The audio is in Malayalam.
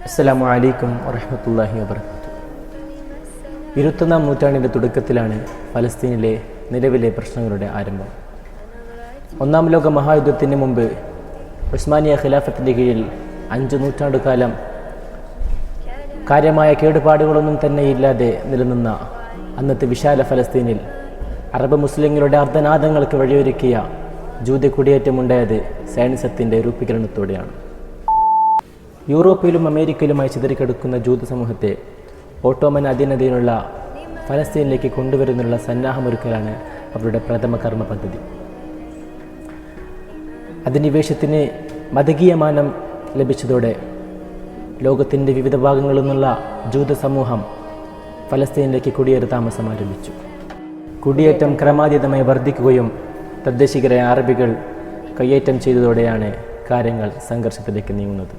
അസ്സലാമു അലൈക്കും വറഹ്മത്തുള്ളാഹി വബറകാതുഹു. 21-ാം നൂറ്റാണ്ടിൻ്റെ തുടക്കത്തിലാണ് ഫലസ്തീനിലെ നിലവിലെ പ്രശ്നങ്ങളുടെ ആരംഭം. ഒന്നാം ലോക മഹായുദ്ധത്തിന് മുമ്പ് ഉസ്മാനിയ ഖിലാഫത്തിൻ്റെ കീഴിൽ 5 നൂറ്റാണ്ടുകാലം കാര്യമായ കേടുപാടുകളൊന്നും തന്നെയില്ലാതെ നിലനിന്ന അന്നത്തെ വിശാല ഫലസ്തീനിൽ അറബ് മുസ്ലിങ്ങളുടെ അർദ്ധനാദങ്ങൾക്ക് വഴിയൊരുക്കിയ ജൂത കുടിയേറ്റമുണ്ടായത് സയൻസത്തിൻ്റെ രൂപീകരണത്തോടെയാണ്. യൂറോപ്പിലും അമേരിക്കയിലുമായി ചിതറിക്കിടക്കുന്ന ജൂത സമൂഹത്തെ ഓട്ടോമൻ അധീനതയിലുള്ള ഫലസ്തീനിലേക്ക് കൊണ്ടുവരുന്നുള്ള സന്നാഹമൊരുക്കലാണ് അവരുടെ പ്രഥമ കർമ്മ പദ്ധതി. അധിനിവേശത്തിന് മതകീയമാനം ലഭിച്ചതോടെ ലോകത്തിൻ്റെ വിവിധ ഭാഗങ്ങളിൽ നിന്നുള്ള ജൂത സമൂഹം ഫലസ്തീനിലേക്ക് കുടിയേറി താമസം ആരംഭിച്ചു. കുടിയേറ്റം ക്രമാതീതമായി വർദ്ധിക്കുകയും തദ്ദേശികരായ അറബികൾ കയ്യേറ്റം ചെയ്തതോടെയാണ് കാര്യങ്ങൾ സംഘർഷത്തിലേക്ക് നീങ്ങുന്നത്.